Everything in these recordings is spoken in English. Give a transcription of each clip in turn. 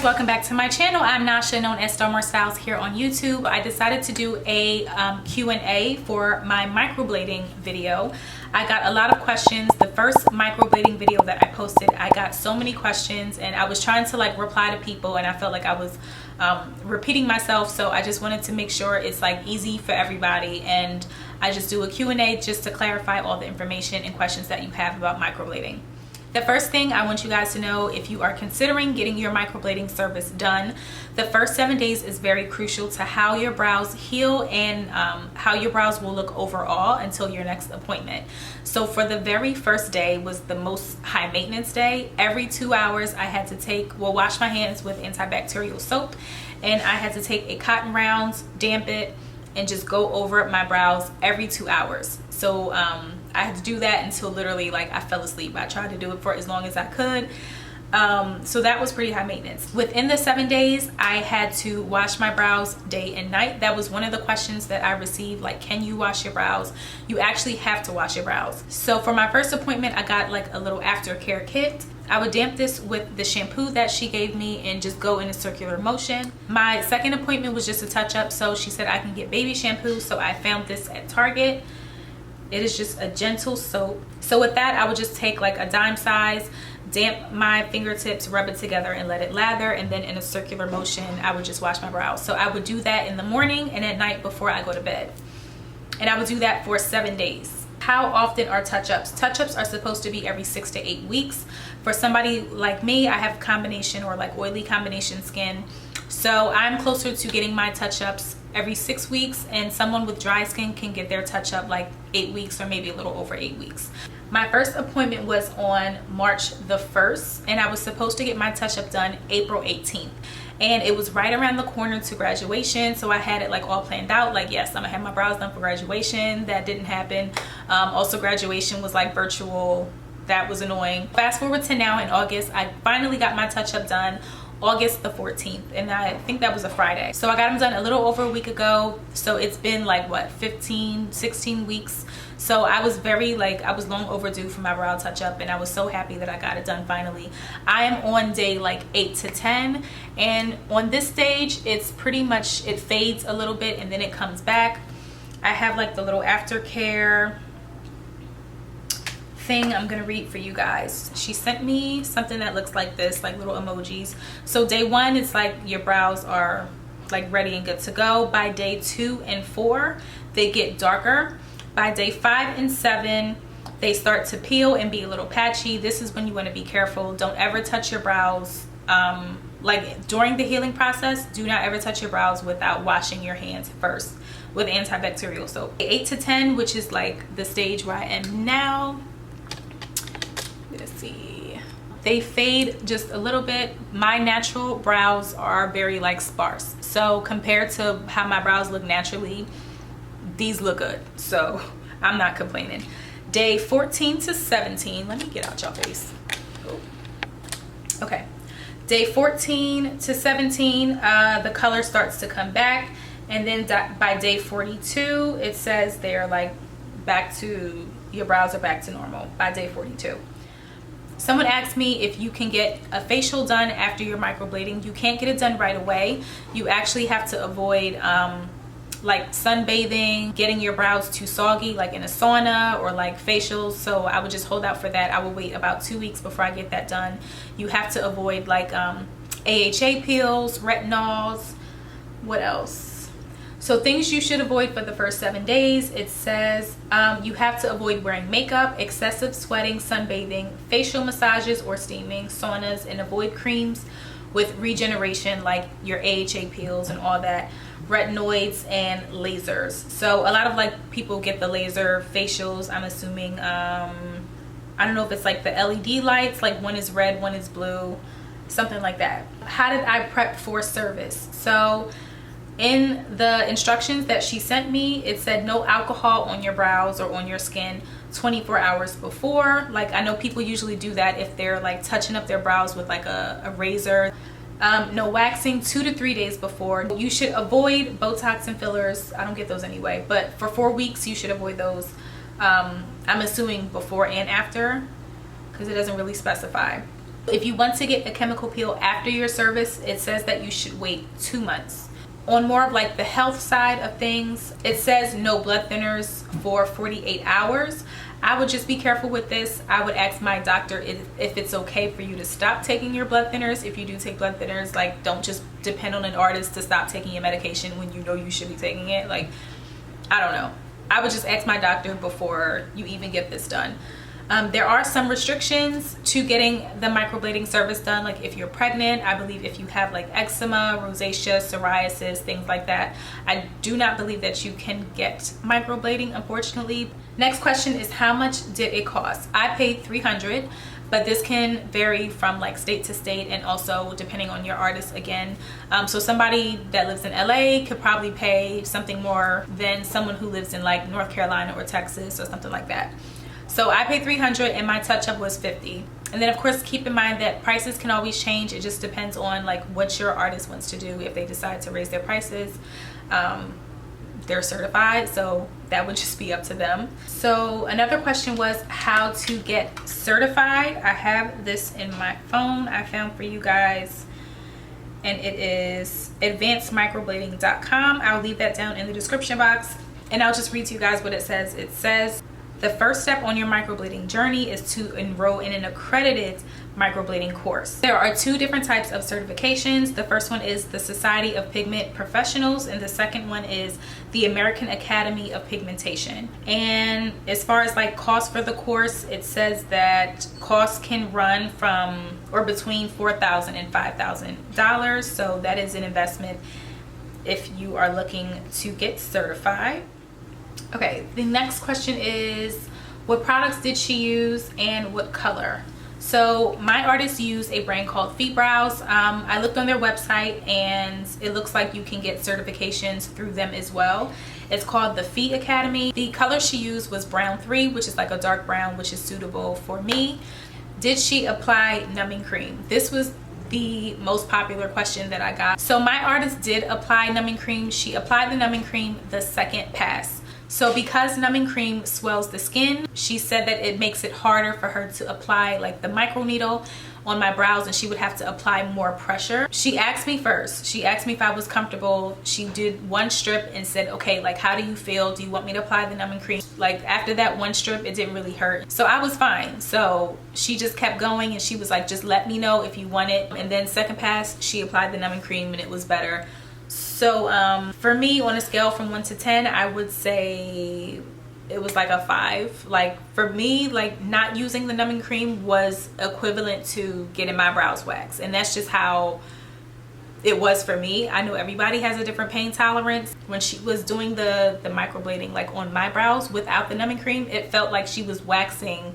welcome back to my channel. I'm Nasha, known as Star More Styles here on YouTube. I decided to do a Q&A for my microblading video. I got a lot of questions. The first microblading video that I posted, I got so many questions and I was trying to like reply to people and I felt like I was repeating myself, so I just wanted to make sure it's like easy for everybody, and I just do a Q&A just to clarify all the information and questions that you have about microblading. The first thing I want you guys to know, if you are considering getting your microblading service done, the first 7 days is very crucial to how your brows heal and how your brows will look overall until your next appointment. So for the very first day was the most high maintenance day. Every 2 hours I had to wash my hands with antibacterial soap, and I had to take a cotton rounds, damp it, and just go over my brows every 2 hours. So I had to do that until literally like I fell asleep. I tried to do it for as long as I could. So that was pretty high maintenance. Within the 7 days, I had to wash my brows day and night. That was one of the questions that I received, like, can you wash your brows? You actually have to wash your brows. So for my first appointment, I got like a little aftercare kit. I would damp this with the shampoo that she gave me and just go in a circular motion. My second appointment was just a touch up, so she said I can get baby shampoo, so I found this at Target. It is just a gentle soap. So with that, I would just take like a dime size, damp my fingertips, rub it together and let it lather, and then in a circular motion I would just wash my brows. So I would do that in the morning and at night before I go to bed, and I would do that for 7 days. How often are touch-ups? Touch-ups are supposed to be every 6 to 8 weeks. For somebody like me, I have combination or like oily combination skin, so I'm closer to getting my touch-ups every 6 weeks, and someone with dry skin can get their touch-up like 8 weeks or maybe a little over 8 weeks. My first appointment was on March the 1st, and I was supposed to get my touch-up done April 18th. And it was right around the corner to graduation, so I had it like all planned out, like, yes, I'm gonna have my brows done for graduation. That didn't happen. Also, graduation was like virtual. That was annoying. Fast forward to now in August, I finally got my touch-up done August the 14th, and I think that was a Friday. So I got them done a little over a week ago, so it's been like what, 16 weeks. So I was I was long overdue for my brow touch-up, and I was so happy that I got it done finally. I am on day like 8 to 10, and on this stage it's pretty much, it fades a little bit and then it comes back. I have like the little aftercare thing I'm gonna read for you guys. She sent me something that looks like this, like little emojis. So day 1, it's like your brows are like ready and good to go. By day 2 and 4, they get darker. By day 5 and 7, they start to peel and be a little patchy. This is when you want to be careful. Don't ever touch your brows. Like during the healing process, do not ever touch your brows without washing your hands first with antibacterial soap. 8 to 10, which is like the stage where I am now. Let's see. They fade just a little bit. My natural brows are very like sparse. So compared to how my brows look naturally, these look good, so I'm not complaining. Day 14 to 17, let me get out y'all face. Oh. Okay, day 14 to 17, the color starts to come back, and then by day 42, it says they're like back to, your brows are back to normal by day 42. Someone asked me if you can get a facial done after your microblading. You can't get it done right away. You actually have to avoid like sunbathing, getting your brows too soggy like in a sauna, or like facials. So I would just hold out for that. I will wait about 2 weeks before I get that done. You have to avoid like AHA peels, retinols. What else? So things you should avoid for the first 7 days. It says you have to avoid wearing makeup, excessive sweating, sunbathing, facial massages or steaming, saunas, and avoid creams with regeneration like your AHA peels and all that, retinoids and lasers. So a lot of like people get the laser facials, I'm assuming. I don't know if it's like the LED lights, like one is red, one is blue, something like that. How did I prep for service? So in the instructions that she sent me, it said no alcohol on your brows or on your skin 24 hours before. Like, I know people usually do that if they're like touching up their brows with like a razor. No waxing 2 to 3 days before. You should avoid Botox and fillers. I don't get those anyway, but for 4 weeks you should avoid those. I'm assuming before and after, because it doesn't really specify. If you want to get a chemical peel after your service, it says that you should wait 2 months. On more of like the health side of things, it says no blood thinners for 48 hours. I would just be careful with this. I would ask my doctor if it's okay for you to stop taking your blood thinners. If you do take blood thinners, like, don't just depend on an artist to stop taking your medication when you know you should be taking it. Like, I don't know. I would just ask my doctor before you even get this done. There are some restrictions to getting the microblading service done. Like if you're pregnant, I believe if you have like eczema, rosacea, psoriasis, things like that, I do not believe that you can get microblading, unfortunately. Next question is, how much did it cost? I paid $300, but this can vary from like state to state and also depending on your artist again. So somebody that lives in LA could probably pay something more than someone who lives in like North Carolina or Texas or something like that. So I paid $300 and my touch-up was $50. And then of course keep in mind that prices can always change. It just depends on like what your artist wants to do. If they decide to raise their prices, they're certified, so that would just be up to them. So another question was how to get certified. I have this in my phone I found for you guys, and it is advancedmicroblading.com. I'll leave that down in the description box and I'll just read to you guys what it says. It says, the first step on your microblading journey is to enroll in an accredited microblading course. There are 2 different types of certifications. The first one is the Society of Pigment Professionals, and the second one is the American Academy of Pigmentation. And as far as like cost for the course, it says that costs can run from or between $4,000 and $5,000. So that is an investment if you are looking to get certified. Okay, the next question is, what products did she use and what color? So my artist used a brand called Feet Brows. I looked on their website and it looks like you can get certifications through them as well. It's called the Feet Academy. The color she used was brown 3, which is like a dark brown, which is suitable for me. Did she apply numbing cream? This was the most popular question that I got. So my artist did apply numbing cream. She applied the numbing cream the second pass. So because numbing cream swells the skin, she said that it makes it harder for her to apply like the micro needle on my brows, and she would have to apply more pressure. She asked me first. She asked me if I was comfortable. She did 1 strip and said, okay, like, how do you feel? Do you want me to apply the numbing cream? Like after that 1 strip, it didn't really hurt. So I was fine. So she just kept going and she was like, just let me know if you want it. And then second pass, she applied the numbing cream and it was better. So for me, on a scale from 1 to 10, I would say it was like a 5. Like for me, like not using the numbing cream was equivalent to getting my brows waxed, and that's just how it was for me. I know everybody has a different pain tolerance. When she was doing the microblading like on my brows without the numbing cream, it felt like she was waxing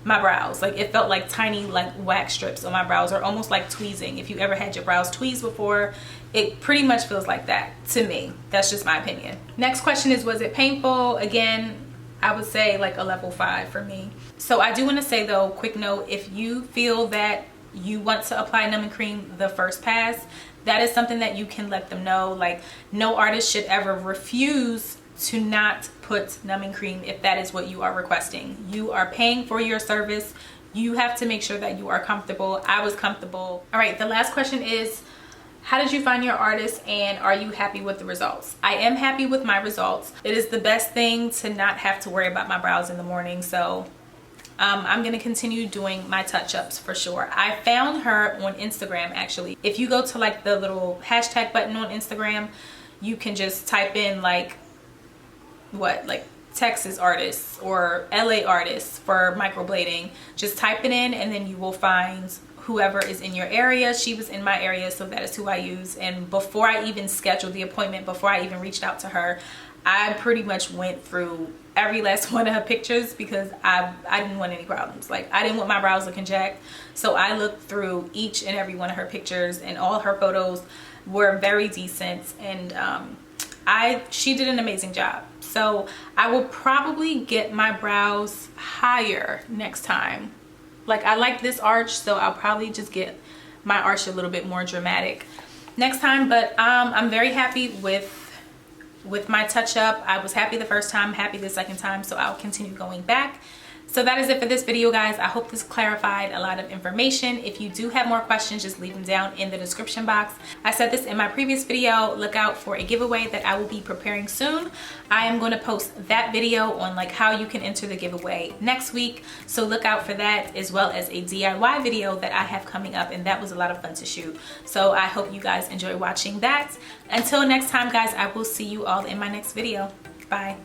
my brows. Like it felt like tiny like wax strips on my brows, or almost like tweezing. If you ever had your brows tweezed before, it pretty much feels like that to me. That's just my opinion. Next question is, was it painful? Again, I would say like a level 5 for me. So I do want to say though, quick note, if you feel that you want to apply numbing cream the first pass, that is something that you can let them know. Like no artist should ever refuse to not put numbing cream if that is what you are requesting. You are paying for your service. You have to make sure that you are comfortable. I was comfortable. All right, the last question is, how did you find your artist and are you happy with the results? I am happy with my results. It is the best thing to not have to worry about my brows in the morning. So I'm going to continue doing my touch-ups for sure. I found her on Instagram actually. If you go to like the little hashtag button on Instagram, you can just type in like Texas artists or LA artists for microblading. Just type it in and then you will find whoever is in your area. She was in my area, so that is who I use. And before I even scheduled the appointment, before I even reached out to her, I pretty much went through every last one of her pictures because I didn't want any problems. Like I didn't want my brows looking jacked. So I looked through each and every one of her pictures, and all her photos were very decent, and she did an amazing job. So I will probably get my brows higher next time. Like I like this arch, so I'll probably just get my arch a little bit more dramatic next time. But I'm very happy with my touch up. I was happy the first time, happy the second time, so I'll continue going back So that is it for this video, guys. I hope this clarified a lot of information. If you do have more questions, just leave them down in the description box. I said this in my previous video, look out for a giveaway that I will be preparing soon. I am going to post that video on like how you can enter the giveaway next week. So look out for that, as well as a DIY video that I have coming up, and that was a lot of fun to shoot. So I hope you guys enjoy watching that. Until next time, guys, I will see you all in my next video. Bye.